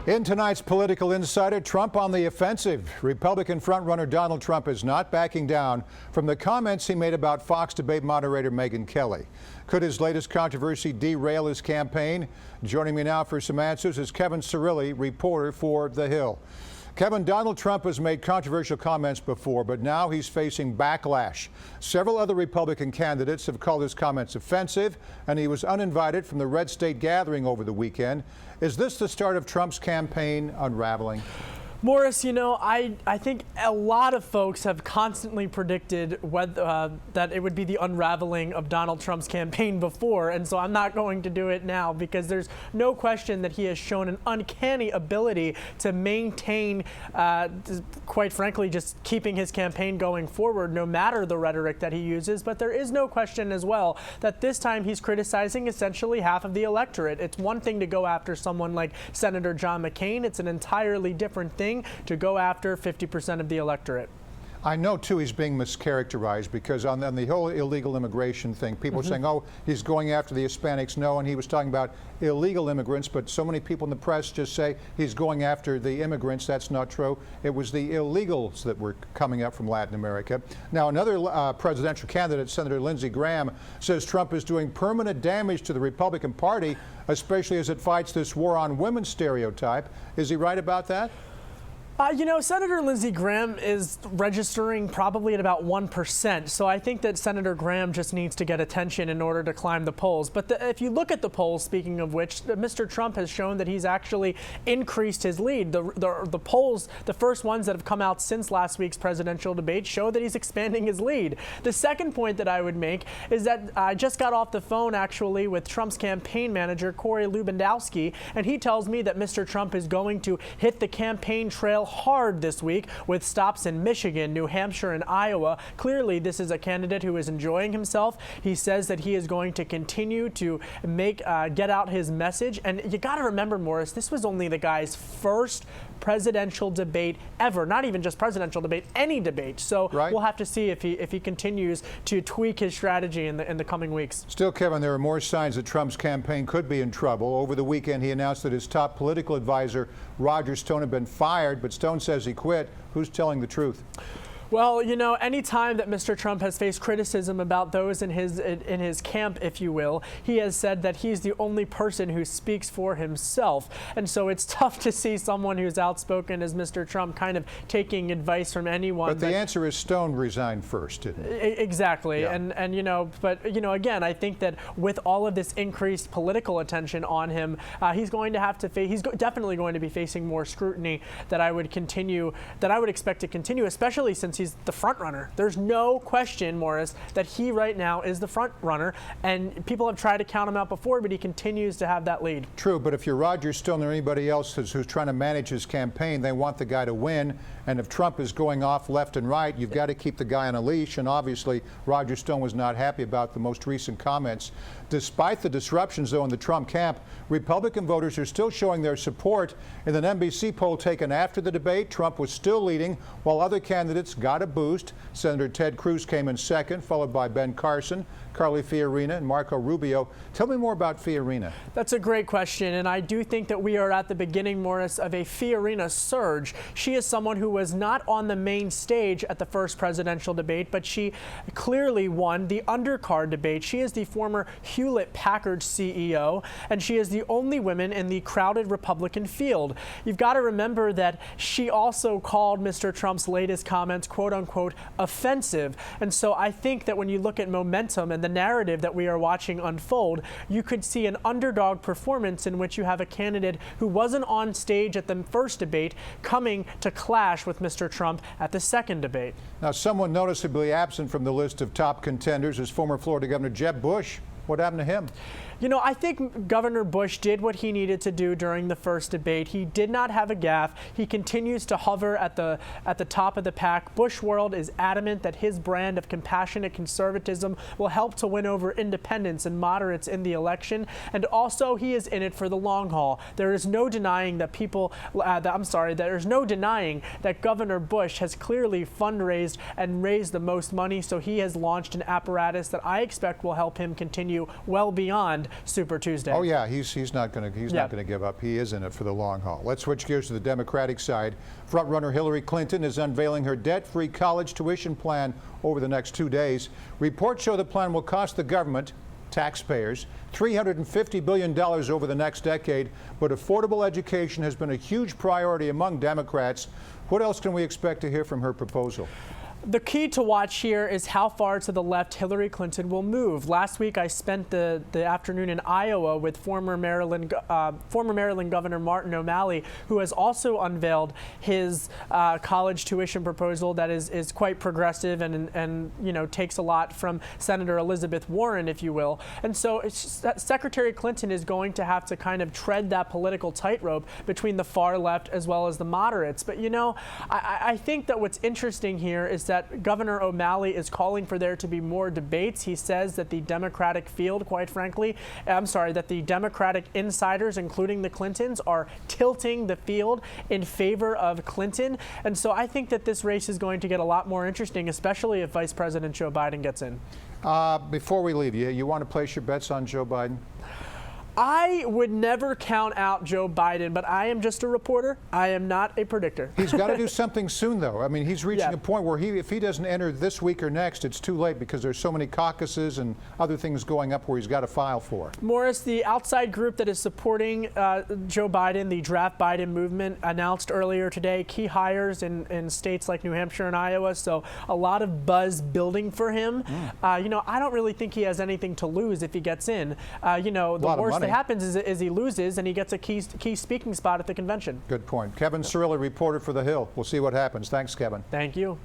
In tonight's Political Insider, Trump on the offensive. Republican frontrunner Donald Trump is not backing down from the comments he made about Fox debate moderator Megyn Kelly. Could his latest controversy derail his campaign? Joining me now for some answers is Kevin Cirilli, reporter for The Hill. Kevin, Donald Trump has made controversial comments before, but now he's facing backlash. Several other Republican candidates have called his comments offensive, and he was uninvited from the red state gathering over the weekend. Is this the start of Trump's campaign unraveling? Morris, you know, I think a lot of folks have constantly predicted that it would be the unraveling of Donald Trump's campaign before, and so I'm not going to do it now because there's no question that he has shown an uncanny ability to maintain, quite frankly, just keeping his campaign going forward no matter the rhetoric that he uses. But there is no question as well that this time he's criticizing essentially half of the electorate. It's one thing to go after someone like Senator John McCain. It's an entirely different thing to go after 50% of the electorate. I know, too, he's being mischaracterized because on the whole illegal immigration thing, people are saying, oh, he's going after the Hispanics. No, and he was talking about illegal immigrants, but so many people in the press just say he's going after the immigrants. That's not true. It was the illegals that were coming up from Latin America. Now, another presidential candidate, Senator Lindsey Graham, says Trump is doing permanent damage to the Republican Party, especially as it fights this war on women stereotype. Is he right about that? You know, Senator Lindsey Graham is registering probably at about 1%. So I think that Senator Graham just needs to get attention in order to climb the polls. But if you look at the polls, speaking of which, Mr. Trump has shown that he's actually increased his lead. The polls, the first ones that have come out since last week's presidential debate, show that he's expanding his lead. The second point that I would make is that I just got off the phone actually with Trump's campaign manager, Corey Lewandowski, and he tells me that Mr. Trump is going to hit the campaign trail hard this week with stops in Michigan, New Hampshire, and Iowa. Clearly, this is a candidate who is enjoying himself. He says that he is going to continue to get out his message. And you got to remember, Morris, this was only the guy's first presidential debate ever. Not even just presidential debate, any debate. So we'll have to see if he continues to tweak his strategy in the coming weeks. Still, Kevin, there are more signs that Trump's campaign could be in trouble. Over the weekend, he announced that his top political advisor, Roger Stone, had been fired, but Stone says he quit. Who's telling the truth? Well, you know, any time that Mr. Trump has faced criticism about those in his camp, if you will, he has said that he's the only person who speaks for himself. And so it's tough to see someone who's outspoken as Mr. Trump kind of taking advice from anyone. But the answer is Stone resigned first, didn't he? Exactly. Yeah. And you know, but, you know, again, I think that with all of this increased political attention on him, he's going to have to face, he's definitely going to be facing more scrutiny that I would expect to continue, especially since he's the front runner. There's no question, Morris, that he right now is the front runner, and people have tried to count him out before, but he continues to have that lead. True, but if you're Roger Stone or anybody else who's trying to manage his campaign, they want the guy to win, and if Trump is going off left and right, you've got to keep the guy on a leash, and obviously Roger Stone was not happy about the most recent comments. Despite the disruptions, though, in the Trump camp, Republican voters are still showing their support. In an NBC poll taken after the debate, Trump was still leading, while other candidates got a boost. Senator Ted Cruz came in second, followed by Ben Carson, Carly Fiorina, and Marco Rubio. Tell me more about Fiorina. That's a great question, and I do think that we are at the beginning, Morris, of a Fiorina surge. She is someone who was not on the main stage at the first presidential debate, but she clearly won the undercard debate. She is the former Hewlett-Packard CEO, and she is the only woman in the crowded Republican field. You've got to remember that she also called Mr. Trump's latest comments, quote-unquote, offensive. And so I think that when you look at momentum and the narrative that we are watching unfold, you could see an underdog performance in which you have a candidate who wasn't on stage at the first debate coming to clash with Mr. Trump at the second debate. Now, someone noticeably absent from the list of top contenders is former Florida Governor Jeb Bush. What happened to him? You know, I think Governor Bush did what he needed to do during the first debate. He did not have a gaffe. He continues to hover at the top of the pack. Bush World is adamant that his brand of compassionate conservatism will help to win over independents and moderates in the election. And also, he is in it for the long haul. There is no denying that there's no denying that Governor Bush has clearly fundraised and raised the most money. So he has launched an apparatus that I expect will help him continue well beyond Super Tuesday. Oh yeah, he's not going to give up. He is in it for the long haul. Let's switch gears to the Democratic side. Frontrunner Hillary Clinton is unveiling her debt-free college tuition plan over the next 2 days. Reports show the plan will cost the government, taxpayers, $350 billion over the next decade, but affordable education has been a huge priority among Democrats. What else can we expect to hear from her proposal? The key to watch here is how far to the left Hillary Clinton will move. Last week, I spent the afternoon in Iowa with former Maryland Governor Martin O'Malley, who has also unveiled his college tuition proposal that is quite progressive and takes a lot from Senator Elizabeth Warren, if you will. And so Secretary Clinton is going to have to kind of tread that political tightrope between the far left as well as the moderates. But I think that what's interesting here is that Governor O'Malley is calling for there to be more debates. He says that the Democratic field, that the Democratic insiders, including the Clintons, are tilting the field in favor of Clinton. And so I think that this race is going to get a lot more interesting, especially if Vice President Joe Biden gets in. Before we leave, you want to place your bets on Joe Biden? I would never count out Joe Biden, but I am just a reporter. I am not a predictor. He's got to do something soon, though. I mean, he's reaching a point where if he doesn't enter this week or next, it's too late because there's so many caucuses and other things going up where he's got to file for. Morris, the outside group that is supporting Joe Biden, the Draft Biden movement, announced earlier today key hires in states like New Hampshire and Iowa. So a lot of buzz building for him. I don't really think he has anything to lose if he gets in. The worst that happens is he loses and he gets a key speaking spot at the convention. Good point. Kevin Cirilli, reporter for The Hill. We'll see what happens. Thanks, Kevin. Thank you.